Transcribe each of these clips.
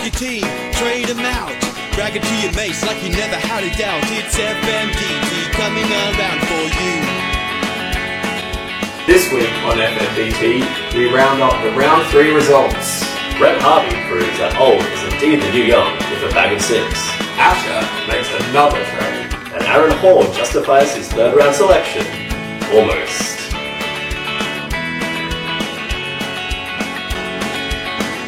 your team, trade them out. Brag it to your mates like you never had a doubt. It's FMDT coming around for you. This week on FMDT, we round up the round 3 results. Brett Harvey proves that old is indeed the new young with a bag of 6. Asher makes another trade. And Aaron Hall justifies his 3rd round selection. Almost.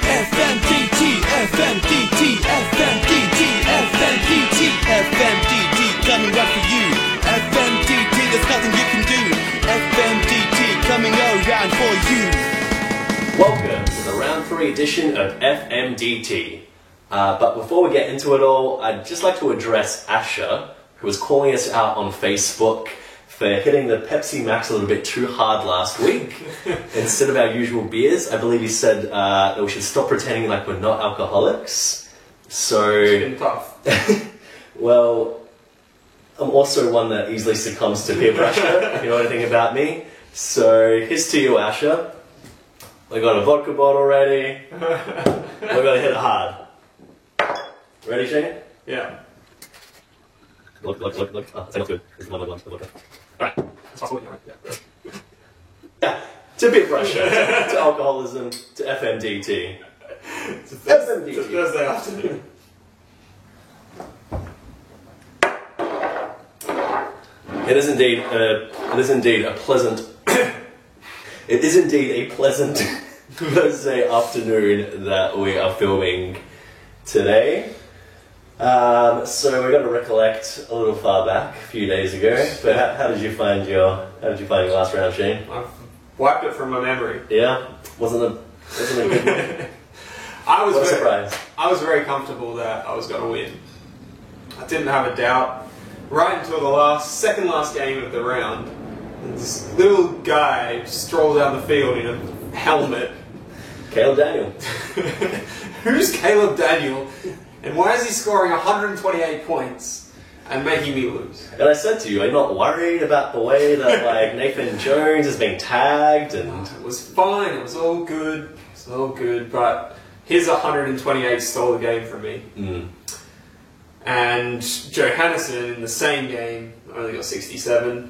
FMDT, FMDT, FMDT, FMDT, FMDT coming right for you. FMDT, there's nothing you can do. FMDT coming around for you. Welcome to the round 3 edition of FMDT. But before we get into it all, I'd just like to address Asher, who was calling us out on Facebook for hitting the Pepsi Max a little bit too hard last week instead of our usual beers. I believe he said that we should stop pretending like we're not alcoholics. So, It's been tough. well, I'm also one that easily succumbs to peer pressure, if you know anything about me. So, here's to you, Asher. We got a vodka bottle ready. We're going to hit it hard. Ready, Shane? Yeah. Look. Oh, that sounds good. This is one. Alright. Yeah. To peer pressure, to alcoholism, to FMDT. It's a Thursday afternoon. It is indeed a pleasant. It is indeed a pleasant Thursday afternoon that we are filming today. So we're going to recollect a little far back, a few days ago. But how did you find your last round, Shane? I've wiped it from my memory. Yeah, wasn't a good one. I was surprised. I was very comfortable that I was going to win. I didn't have a doubt right until the second last game of the round. And this little guy strolls down the field in a helmet. Caleb Daniel. Who's Caleb Daniel? And why is he scoring 128 points and making me lose? And I said to you, are you not worried about the way that Nathan Jones is being tagged? And It was fine, it was all good, but his 128 stole the game from me. And Johannesson in the same game only got 67.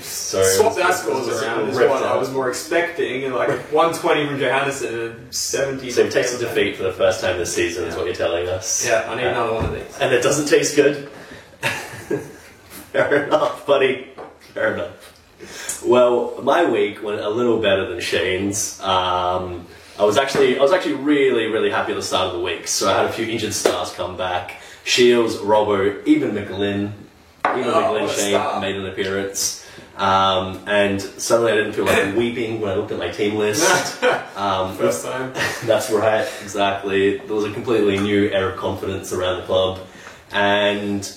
So Swap that scores around is ripped what I out. was more expecting, and 120 from Johannesson and 70. So it takes a defeat for the first time this season, is what you're telling us. Yeah, I need another one of these. And it doesn't taste good. Fair enough, buddy. Fair enough. Well, my week went a little better than Shane's. I was actually really, really happy at the start of the week. So I had a few injured stars come back. Shields, Robbo, even McGlynn. Shane made an appearance. And suddenly I didn't feel like weeping when I looked at my team list. First time. That's right, exactly. There was a completely new air of confidence around the club. And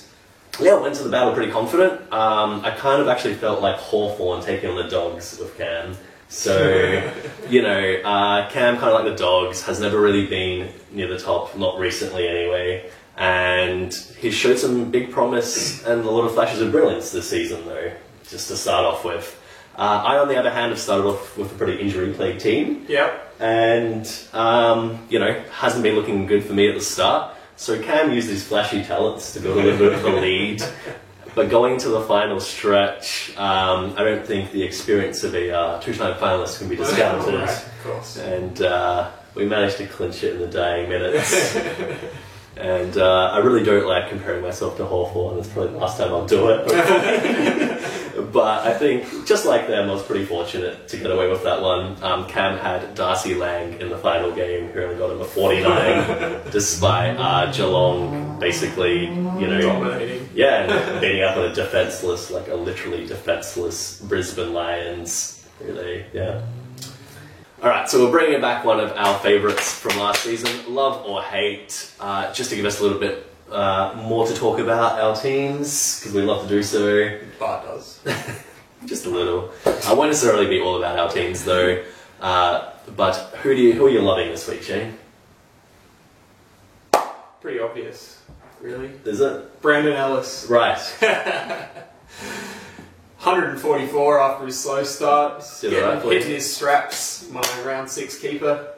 yeah, I went to the battle pretty confident. I kind of actually felt like Hawthorn taking on the Dogs with Cam. So, Cam, kind of like the Dogs, has never really been near the top, not recently anyway. And he showed some big promise and a lot of flashes of brilliance this season, though, just to start off with. I, on the other hand, have started off with a pretty injury-plagued team. Yep. And, hasn't been looking good for me at the start. So Cam used his flashy talents to build a little bit of a lead. But going to the final stretch, I don't think the experience of a two-time finalist can be discounted. Right, of course. And we managed to clinch it in the dying minutes. And I really don't like comparing myself to Hawthorn. That's probably the last time I'll do it. But I think, just like them, I was pretty fortunate to get away with that one. Cam had Darcy Lang in the final game, who only got him a 49, despite Geelong basically, dominating. Yeah, and beating up on a literally defenseless Brisbane Lions. Really, yeah. Alright, so we're bringing back one of our favourites from last season, Love or Hate, just to give us a little bit more to talk about our teams, because we love to do so. Bart does. Just a little. I won't necessarily be all about our teams though, but who are you loving this week, Shane? Pretty obvious, really. Is it? Brandon Ellis. Right. 144 after his slow start. Did it right, Hitting his straps, my round 6 keeper.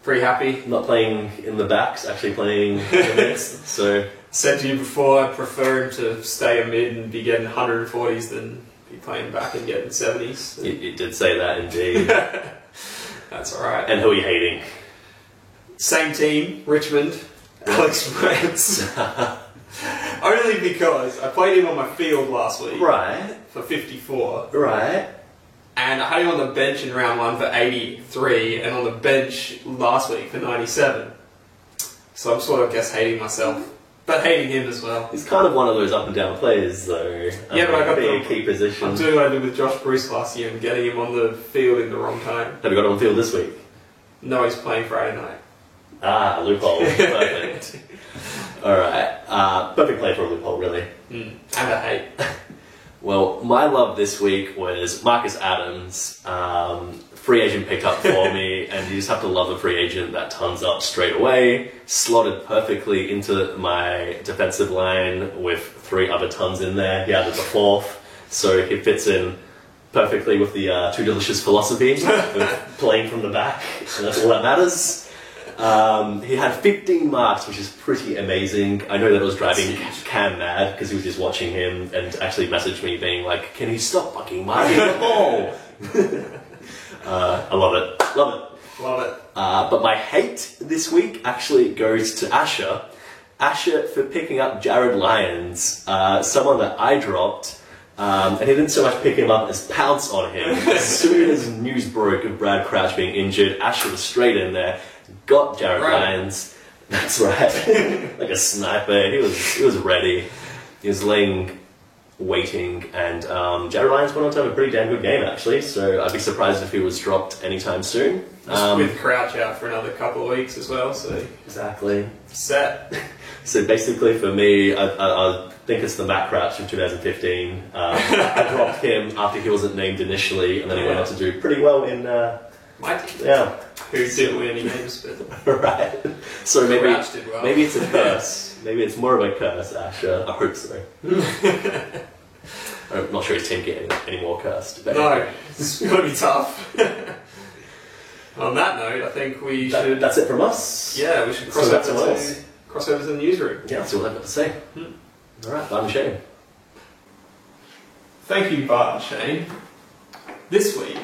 Pretty happy. Not playing in the backs, actually playing in the mids. So Said to you before, I'd prefer him to stay a mid and be getting 140s than be playing back and getting 70s. you did say that indeed. That's alright. And who are you hating? Same team, Richmond, Alex Rance. Only because I played him on my field last week Right. for 54. Right. And I had him on the bench in round 1 for 83 and on the bench last week for 97. So I'm sort of, hating myself. But hating him as well. He's kind of one of those up and down players, though. Yeah, but I got being a key position. I'm doing what I did with Josh Bruce last year and getting him on the field in the wrong time. Have you got him on field this week? No, he's playing Friday night. Ah, loophole. Perfect. Alright. Perfect play for a loophole, really. And a hate. Well, my love this week was Marcus Adams. Free agent picked up for me, and you just have to love a free agent that turns up straight away. Slotted perfectly into my defensive line with 3 other tons in there. He added the 4th, so he fits in perfectly with the Too Delicious philosophy of playing from the back, and that's all that matters. He had 15 marks, which is pretty amazing. I know that it was driving Cam mad because he was just watching him and actually messaged me being like, "Can he stop fucking marking the ball?" I love it. Love it. Love it. But my hate this week actually goes to Asher. Asher for picking up Jared Lyons, someone that I dropped. And he didn't so much pick him up as pounce on him. As soon as news broke of Brad Crouch being injured, Asher was straight in there, got Jared Lyons. That's right, like a sniper. He was ready. He was waiting, and Jared Lyons went on to have a pretty damn good game actually. So I'd be surprised if he was dropped anytime soon. With Crouch out for another couple of weeks as well, so Exactly. set. So basically for me, I think it's the Matt Crouch of 2015. I dropped him after he wasn't named initially, and then he went on to do pretty well in... My team. Yeah. Who didn't win any games, but Right. So Crouch did well. maybe it's a curse. Maybe it's more of a curse, Asher. I hope so. I'm not sure his team get any more cursed. But no, it's going to be tough. On that note, I think we should... That's it from us. Yeah, we should So cross that's over all. to the newsroom. Yeah, that's all I've got to say. Alright, bye Shane. Thank you, Bart and Shane. This week,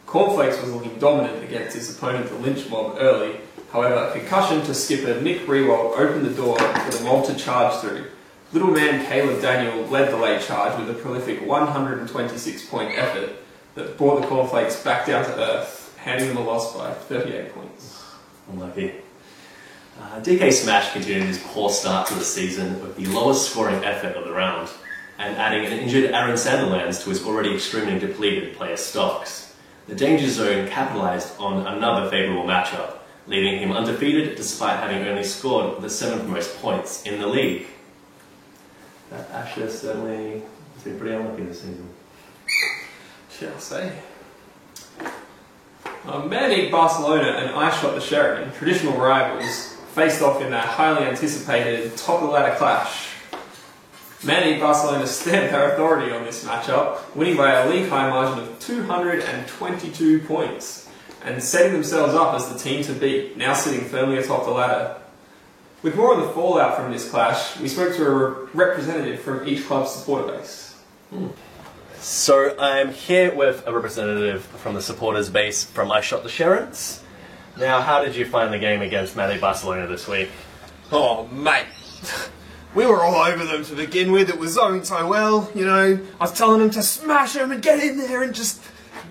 Cornflakes was looking dominant against his opponent, the Lynch Mob, early. However, a concussion to skipper Nick Rewald opened the door for the Mob to charge through. Little man Caleb Daniel led the late charge with a prolific 126-point effort that brought the Cornflakes back down to earth, handing them a loss by 38 points. Unlucky. DK Smash continued his poor start to the season with the lowest scoring effort of the round, and adding an injured Aaron Sanderlands to his already extremely depleted player stocks. The Danger Zone capitalised on another favourable matchup, leaving him undefeated despite having only scored the 7th most points in the league. Asher certainly has been pretty unlucky this season. Shall I say? Man Barcelona and I Shot the Sheraton, traditional rivals, faced off in that highly anticipated top-of-the-ladder clash. Man Barcelona stamped their authority on this matchup, winning by a league-high margin of 222 points, and setting themselves up as the team to beat, now sitting firmly atop the ladder. With more on the fallout from this clash, we spoke to a representative from each club's supporter base. So I'm here with a representative from the supporters base from I Shot the Sherons. Now, how did you find the game against Made Barcelona this week? Oh, mate. We were all over them to begin with. It was going so well, you know. I was telling them to smash them and get in there and just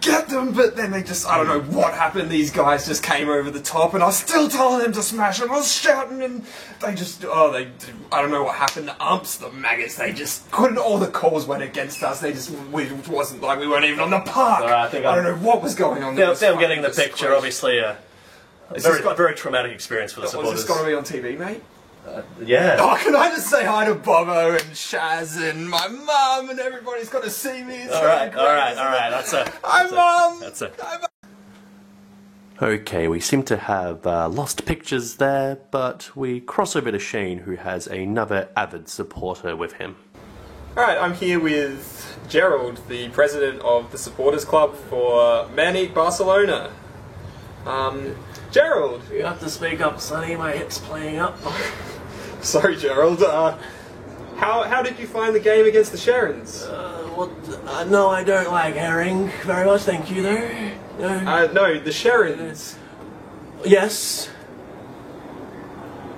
get them, but then they just, I don't know what happened. These guys just came over the top, and I was still telling them to smash them. I was shouting, and they just, I don't know what happened. The umps, the maggots, they just couldn't, all the calls went against us. They just, it wasn't like we weren't even on the park. I don't know what was going on. I'm getting the picture, crazy. obviously. A very traumatic experience for the supporters. Was this going to be on TV, mate? Yeah. Oh, can I just say hi to Bobo and Shaz and my mum and everybody's got to see me? It's All right. Hi, Mum! Okay, we seem to have lost pictures there, but we cross over to Shane, who has another avid supporter with him. Alright, I'm here with Gerald, the president of the supporters club for Man Barcelona. Gerald. You have to speak up, Sonny. My hip's playing up. Sorry, Gerald. How did you find the game against the Sharons? No, I don't like herring very much, thank you, though. No, the Sharons. Yes.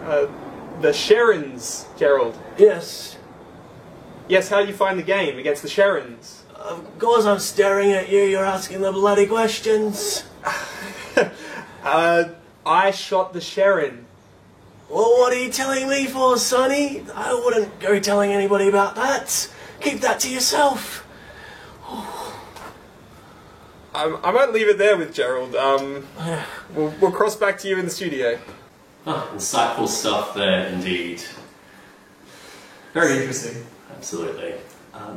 The Sharons, Gerald. Yes. Yes, how did you find the game against the Sharons? Of course I'm staring at you, you're asking the bloody questions. I shot the Sharon. Well, what are you telling me for, Sonny? I wouldn't go telling anybody about that. Keep that to yourself. I might leave it there with Gerald. We'll cross back to you in the studio. Insightful stuff there, indeed. Very interesting. Absolutely.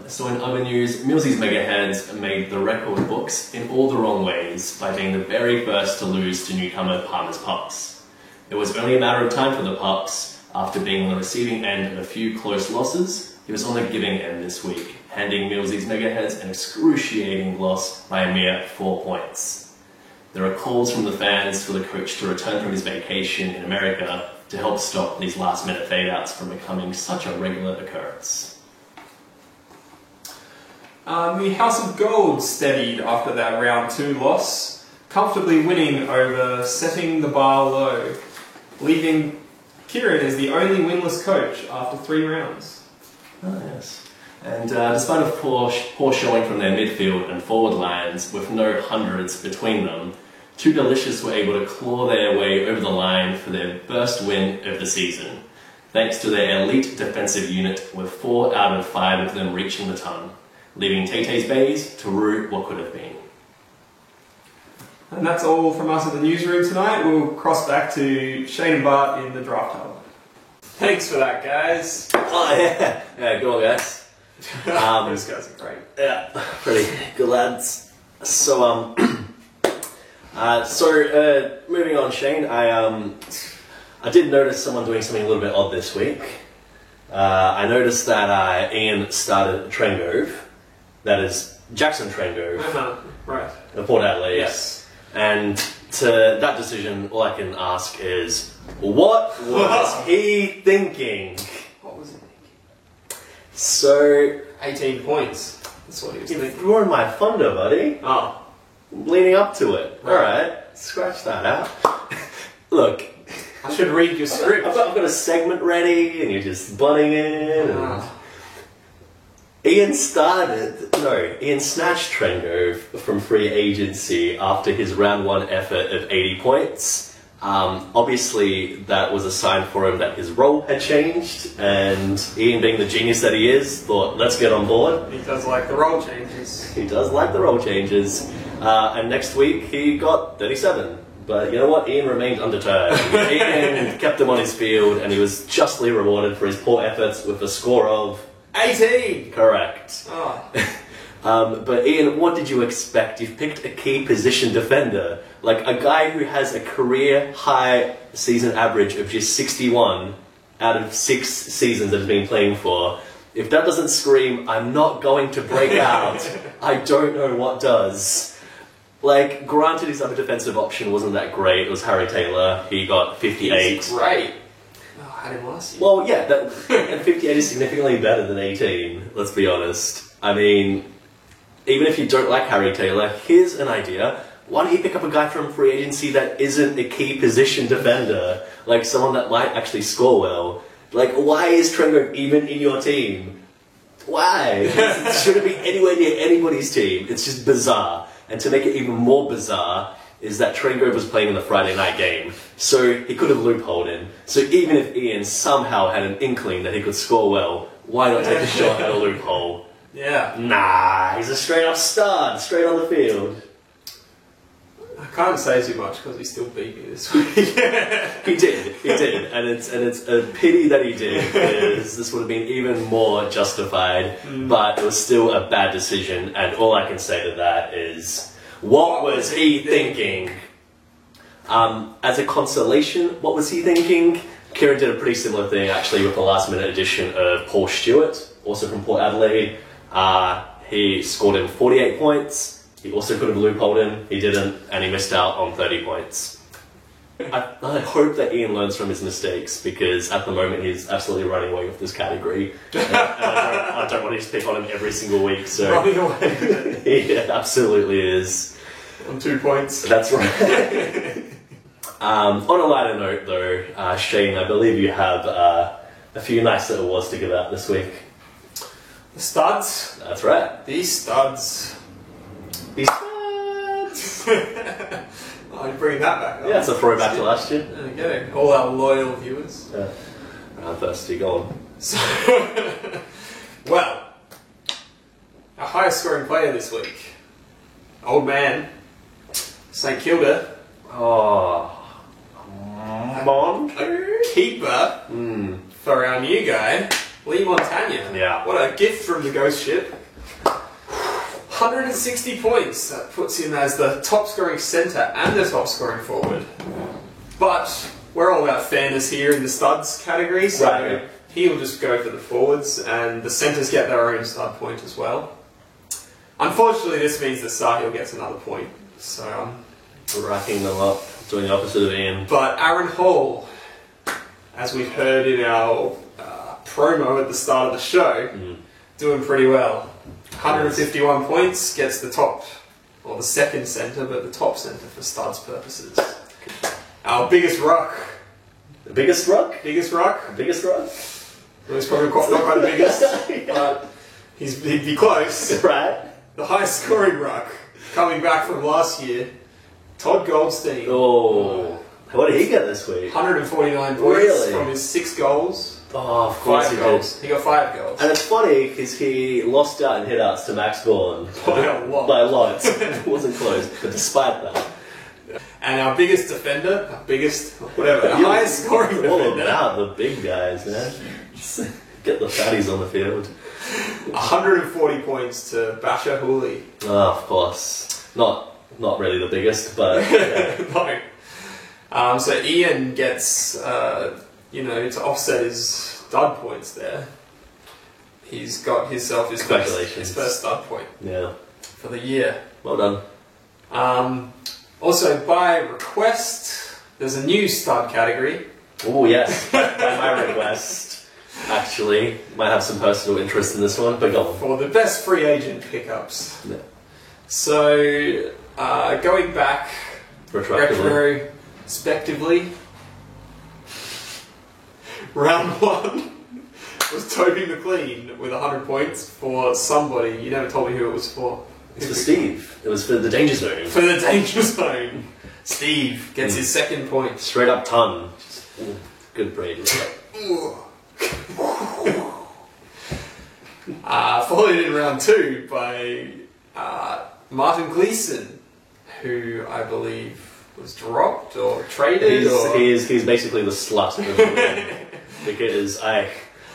So in other news, Millsy's Megaheads made the record books in all the wrong ways by being the very first to lose to newcomer Palmer's Pups. It was only a matter of time for the Pups. After being on the receiving end of a few close losses, he was on the giving end this week, handing Millsy's Megaheads an excruciating loss by a mere 4 points. There are calls from the fans for the coach to return from his vacation in America to help stop these last-minute fade-outs from becoming such a regular occurrence. The House of Gold steadied after that round 2 loss, comfortably winning over setting the bar low, leaving Kieran as the only winless coach after 3 rounds. Oh, yes. And despite a poor showing from their midfield and forward lines with no hundreds between them, Two Delicious were able to claw their way over the line for their first win of the season, thanks to their elite defensive unit with 4 out of 5 of them reaching the ton, leaving Tay-Tay's Bays to rue what could have been. And that's all from us at the newsroom tonight. We'll cross back to Shane and Bart in the draft hub. Thanks for that, guys. Oh, yeah. Yeah, go on, guys. Those guys are great. Yeah, pretty good lads. So, moving on, Shane, I did notice someone doing something a little bit odd this week. I noticed that Ian started Trengove, that is Jackson Trengove, Right. of Port Adelaide. Yes. And to that decision, all I can ask is, what was he thinking? What was he thinking? So, 18 points. That's what he was you've thinking. ruined my thunder, buddy. Oh. Leading up to it. Right. Alright, scratch that out. Look, I should read your script. I've got a segment ready and you're just butting in. And Ian snatched Trengove from free agency after his round 1 effort of 80 points. Obviously, that was a sign for him that his role had changed, and Ian, being the genius that he is, thought, let's get on board. He does like the role changes. He does like the role changes. And next week, he got 37. But you know what? Ian remained undeterred. Ian kept him on his field, and he was justly rewarded for his poor efforts with a score of 18! correct. Oh. But Ian, what did you expect? You've picked a key position defender. Like a guy who has a career high season average of just 61 out of 6 seasons that he's been playing for. If that doesn't scream, I'm not going to break out, I don't know what does. Like, granted his other defensive option wasn't that great. It was Harry Taylor. He got 58. He's great. Oh, I had him last year. Well, yeah, and 58 is significantly better than 18, let's be honest. I mean, even if you don't like Harry Taylor, here's an idea. Why don't you pick up a guy from free agency that isn't a key position defender? Like, someone that might actually score well. Like, why is Trengove even in your team? Why? It shouldn't be anywhere near anybody's team. It's just bizarre. And to make it even more bizarre is that Trengove was playing in the Friday night game, so he could have loopholed him. So even if Ian somehow had an inkling that he could score well, why not take a shot at a loophole? Yeah. Nah, he's a straight up stud, straight on the field. I can't say too much because he still beat me this week. He did, and it's a pity that he did, because this would have been even more justified, but it was still a bad decision, and all I can say to that is, what was he thinking? As a consolation, what was he thinking? Kieran did a pretty similar thing actually with the last minute addition of Paul Stewart, also from Port Adelaide. He scored him 48 points. He also could have loopholed him, he didn't, and he missed out on 30 points. I hope that Ian learns from his mistakes, because at the moment he's absolutely running away with this category. And I don't want to just pick on him every single week, so... Running away. He absolutely is. On 2 points. That's right. On a lighter note though, Shane, I believe you have a few nice little awards to give out this week. The studs. That's right. These studs. These Oh, you're bringing that back up. Yeah, it's a throwback to last year. Okay, all our loyal viewers. Yeah. Thirsty, go on. So, well, our highest scoring player this week, old man, St Kilda. Oh. Come on. A keeper for our new guy, Lee Montagna. Yeah. What a gift from the ghost ship. 160 points. That puts him as the top scoring centre and the top scoring forward. But we're all about fairness here in the studs category, so right. He'll just go for the forwards, and the centres get their own stud point as well. Unfortunately, this means that Sahil gets another point. So, We're racking them up, doing the opposite of Ian. but Aaron Hall, as we've heard in our promo at the start of the show, doing pretty well. 151 points, gets the top, or the second centre, but the top centre for studs purposes. Our biggest ruck. The biggest rock? Biggest ruck? Biggest rock? Well, he's probably not quite the biggest, but he'd be close. Right. The highest scoring ruck, coming back from last year, Todd Goldstein. Oh. What did he get this week? 149 points Really? from his 6 goals. Oh, of course 5 he goals. did. He got 5 goals. And it's funny because he lost out in hit-outs to Max Bourne. By a lot. By a lot. It wasn't close, but despite that. And our biggest defender, whatever, the highest scoring All defender, about the big guys, man. Get the fatties on the field. 140 points to Basha Hooley. Oh, of course. Not really the biggest, but yeah. No. So Ian gets, to offset his stud points there. He's got himself his first stud point Yeah. for the year. Well done. Also, by request, there's a new stud category. Oh, yes. By my request, actually. Might have some personal interest in this one, but go on. For the best free agent pickups. Yeah. So, going back Retroactively. retrospectively, round 1 was Toby McLean with 100 points for somebody. You never told me who it was for. It's for Steve. It was for the Danger Zone. For the Danger Zone. Steve gets his second point. Straight up ton. Good breed. Followed in round 2 by Martin Gleeson, who I believe was dropped or traded. He's basically the slut of the league. Because I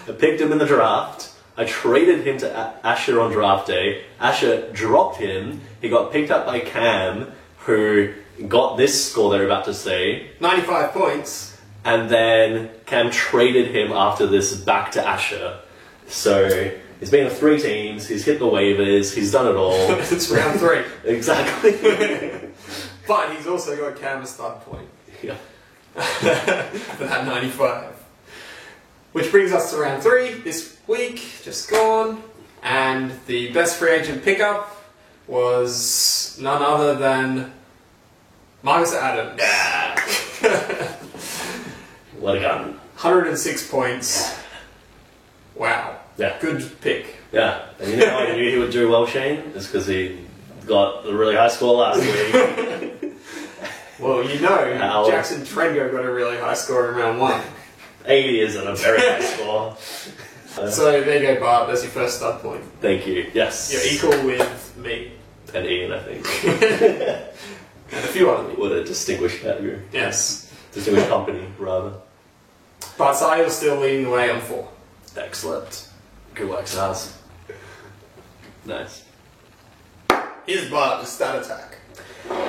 picked him in the draft. I traded him to Asher on draft day. Asher dropped him. He got picked up by Cam, who got this score they're about to say. 95 points. And then Cam traded him after this back to Asher. So he's been on 3 teams. He's hit the waivers. He's done it all. It's round 3. Exactly. But he's also got Cam a stud point. Yeah. For that 95. Which brings us to round 3 this week, just gone. And the best free agent pickup was none other than Marcus Adams. What a gun. 106 points. Wow. Yeah. Good pick. Yeah. And you know how I knew he would do well, Shane? It's because he got a really high score last week. Well, you know, How? Jackson Trengo got a really high score in round 1. 80 isn't a very high score. So there you go, Bart. That's your first stud point. Thank you. Yes. You're equal with me. And Ian, I think. And a few other people. What a distinguished category. Yes. Distinguished company, rather. But Sahil's still leading the way on 4. Excellent. Good work, Sars. Nice. Here's Bart, the stat attack.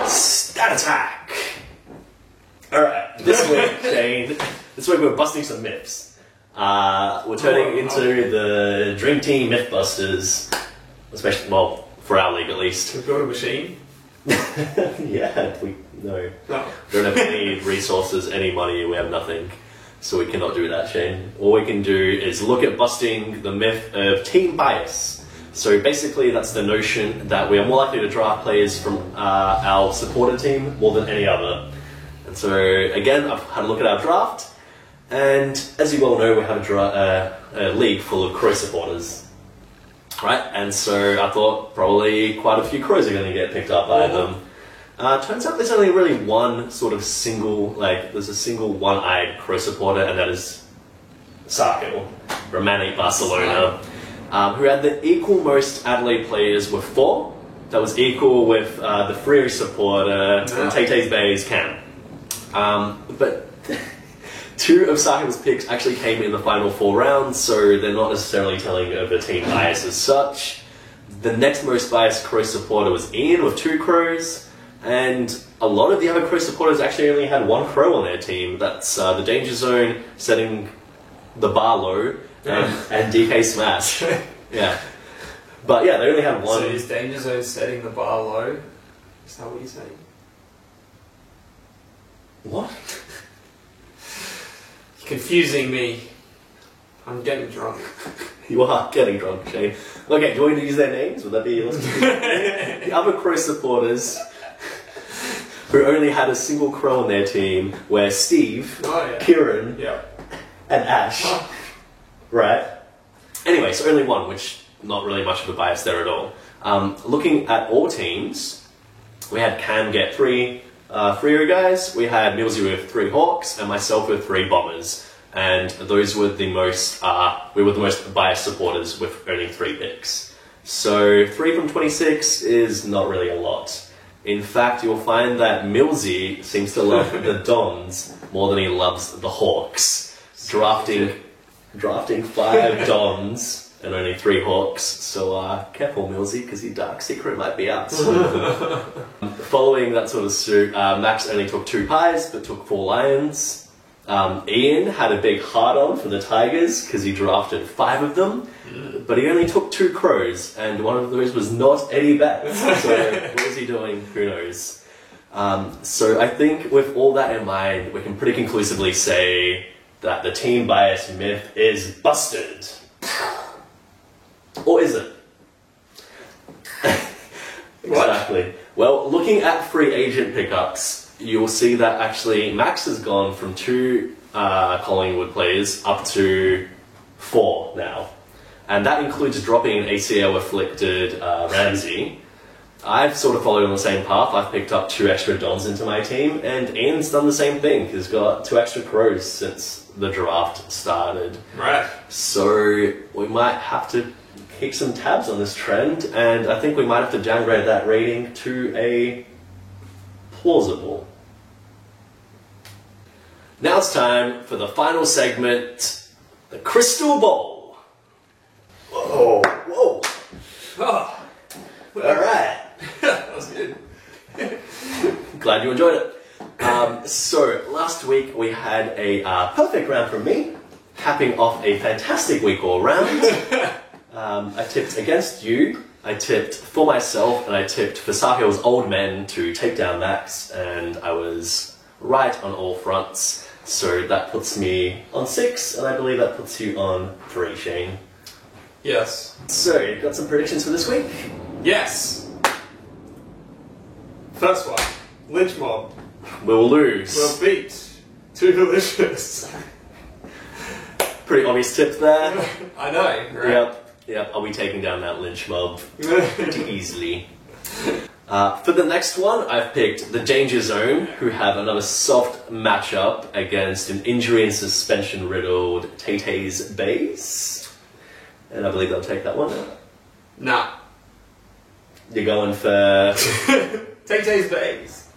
Stat attack! Alright, this week, Shane, this week we're busting some myths. We're turning into the Dream Team Mythbusters, especially, well, for our league at least. To build a machine. Yeah, we don't have any resources, any money, we have nothing. So we cannot do that, Shane. All we can do is look at busting the myth of team bias. So basically that's the notion that we are more likely to draft players from our supporter team more than any other. And so again, I've had a look at our draft, and as you well know, we have a league full of Crow supporters. Right? And so I thought probably quite a few Crows are going to get picked up by them. Turns out there's only really one sort of single, there's a single one-eyed Crow supporter, and that is Sahil, Romantic Barcelona, who had the equal most Adelaide players with 4. That was equal with the Freo supporter and Tay Bay's Cam. But 2 of Sahil's picks actually came in the final 4 rounds, so they're not necessarily telling of a team bias as such. The next most biased Crow supporter was Ian with 2 Crows. And a lot of the other Crow supporters actually only had 1 Crow on their team. That's the Danger Zone setting the bar low, and DK Smash. Yeah. But yeah, they only had 1. So is Danger Zone setting the bar low? Is that what you're saying? What? You're confusing me. I'm getting drunk. You are getting drunk, Shane. Okay, do you want me to use their names? Would that be the other Crow supporters who only had a single Crow on their team were Steve, Kieran, and Ash. Right? Anyway, so only 1, which not really much of a bias there at all. Looking at all teams, we had Cam get 3 Freo guys, we had Millsy with 3 Hawks, and myself with 3 Bombers. And those were the most, we were the most biased supporters with only 3 picks. So 3 from 26 is not really a lot. In fact, you'll find that Millsy seems to love the Dons more than he loves the Hawks. Drafting 5 Dons and only 3 Hawks. So careful, Millsy, because your dark secret might be out soon. Following that sort of suit, Max only took 2 Pies, but took 4 Lions. Ian had a big hard-on for the Tigers because he drafted 5 of them, but he only took 2 Crows, and one of those was not Eddie Betts. So what was he doing? Who knows? So I think with all that in mind, we can pretty conclusively say that the team bias myth is busted. Or is it? Exactly. Well, looking at free agent pickups, you'll see that actually Max has gone from 2 Collingwood players up to 4 now. And that includes dropping an ACL-afflicted Ramsey. I've sort of followed on the same path. I've picked up 2 extra Dons into my team, and Ian's done the same thing. He's got 2 extra Crows since the draft started. Right. So we might have to keep some tabs on this trend, and I think we might have to downgrade that rating to a plausible. Now it's time for the final segment, the Crystal Ball. Whoa, whoa. Oh, Alright. that was good. Glad you enjoyed it. So, last week we had a perfect round from me, capping off a fantastic week all round. I tipped against you, I tipped for myself, and I tipped for Sahil's old men to take down Max, and I was right on all fronts. So that puts me on 6, and I believe that puts you on 3, Shane. Yes. So, you got some predictions for this week? Yes. First one, Lynch Mob We'll lose. will beat Too Delicious. Pretty obvious tip there. I know, right? Yep. I'll be taking down that lynch mob pretty easily. For the next one, I've picked the Danger Zone, who have another soft matchup against an injury and suspension riddled Tay Bays. And I believe they'll take that one. Nah. You're going for Tay Bays.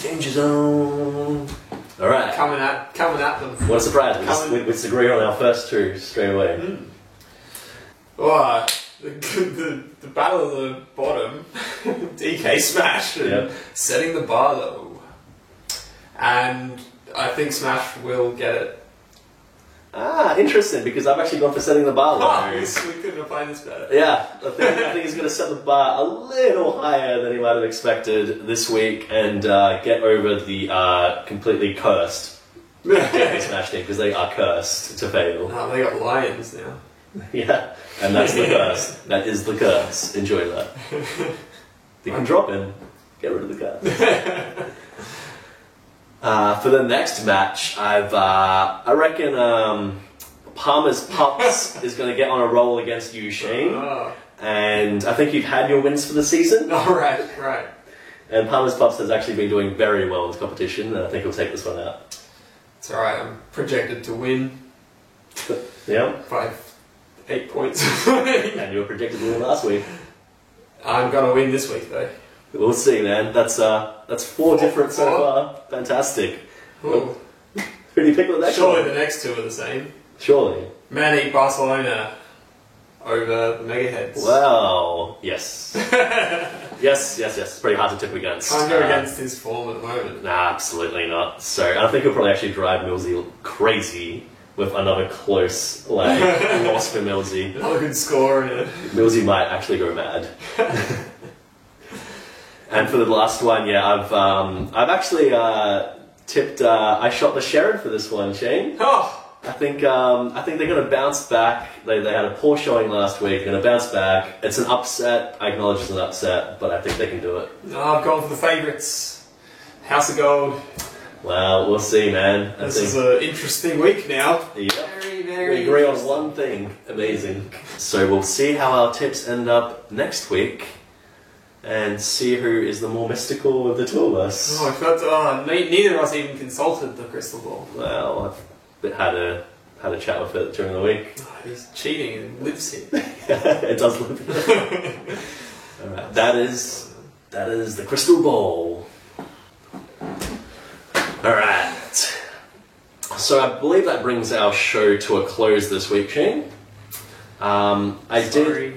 Danger Zone. Alright. Coming at them. What a surprise. We disagree on our first 2 straight away. Oh, the battle of the bottom, DK Smash, and setting the bar low. And I think Smash will get it. Interesting, because I've actually gone for setting the bar low. We couldn't have planned this better. Yeah, I think he's going to set the bar a little higher than he might have expected this week and get over the completely cursed Jeffy Smash team, because they are cursed to fail. Oh, they got lions now. Yeah, and that's the curse. That is the curse. Enjoy that. You can drop in, get rid of the curse. For the next match, I reckon Palmer's Pups is going to get on a roll against you, Shane. Oh. And I think you've had your wins for the season. Oh, right. And Palmer's Pups has actually been doing very well in this competition, and I think he'll take this one out. It's alright, I'm projected to win Yeah. by 8 points. And you were predicted to win last week. I'm gonna win this week, though. We'll see, man. That's 4 different so Four. far. Fantastic. Ooh. Who do you pick with the next Surely one? the next 2 are the same. Surely. Man eat Barcelona over the Megaheads. Wow. Yes. yes. It's pretty hard to tip against. Can't go against his form at the moment. Nah, absolutely not. So I think he'll probably actually drive Millsy crazy with another close loss for Millsy. Another good score in it. Millsy might actually go mad. And for the last one, yeah, I've actually tipped. I shot the Sheridan for this one, Shane. Oh! I think they're going to bounce back. They had a poor showing last week. They're going to bounce back. It's an upset. I acknowledge it's an upset, but I think they can do it. I've gone for the favourites. House of Gold. Well, we'll see, man. This is an interesting week now. Yep. Very, We very agree on interesting. one thing. Amazing. So we'll see how our tips end up next week, and see who is the more mystical of the two of us. Oh, I felt neither of us even consulted the crystal ball. Well, I've had a chat with it during the week. Oh, he's cheating and lives here. It does look. Alright, that is the crystal ball. Alright. So I believe that brings our show to a close this week, Shane. Sorry.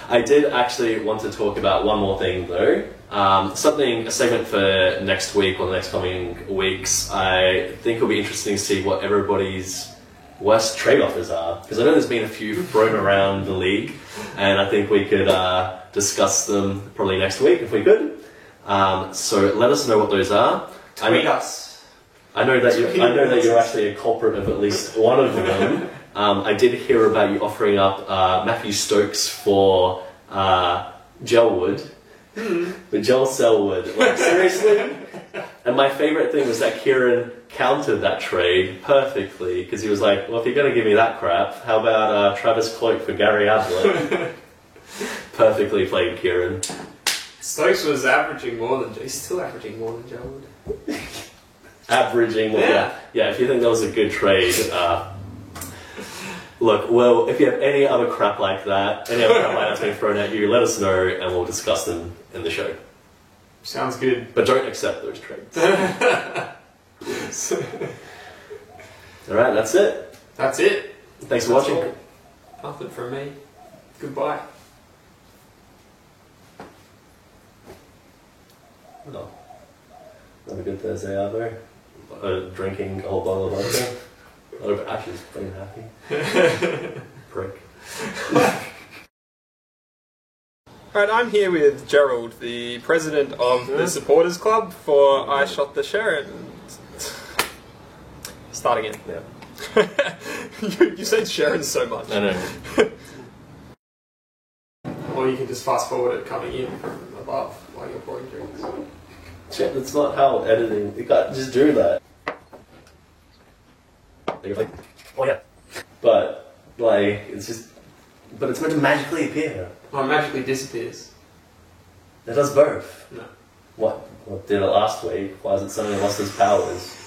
I did actually want to talk about one more thing though. A segment for next week or the next coming weeks. I think it'll be interesting to see what everybody's worst trade offers are, because I know there's been a few thrown around the league, and I think we could discuss them probably next week if we could. So let us know what those are. Tweet us. I know that you're actually a culprit of at least one of them. I did hear about you offering up Matthew Stokes for Gelwood. For Joel Selwood. Like, seriously? And my favourite thing was that Kieran countered that trade perfectly, because he was like, well, if you're going to give me that crap, how about Travis Cloak for Gary Ablett? Perfectly played, Kieran. Stokes was averaging more than he's still averaging more than Joe Wood. Averaging, well, Yeah. yeah, if you think that was a good trade, look, well, if you have any other crap like that, any other crap like that's been thrown at you, let us know and we'll discuss them in the show. Sounds good. But don't accept those trades. Alright, that's it. That's it. Thanks for That's watching. all. Nothing from me. Goodbye. No. Have a good Thursday out there. Drinking a whole bottle of vodka. Oh, actually, fucking happy. Prick. Alright, I'm here with Gerald, the president of the supporters club for I Shot the Sheriff. Start again. Yeah. You said Sharon so much. I know. Or you can just fast forward it coming in from above while you're pouring drinks. Shit, that's not how editing. You can't just do that. Like, oh yeah. But, like, it's just. But it's meant to magically appear. Oh, it magically disappears. It does both. No. What did it last week? Why has it suddenly lost its powers?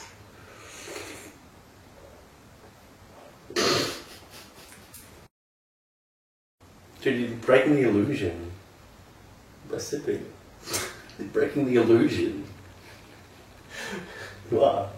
Dude, you're breaking the illusion. By sipping. You're breaking the illusion. You are.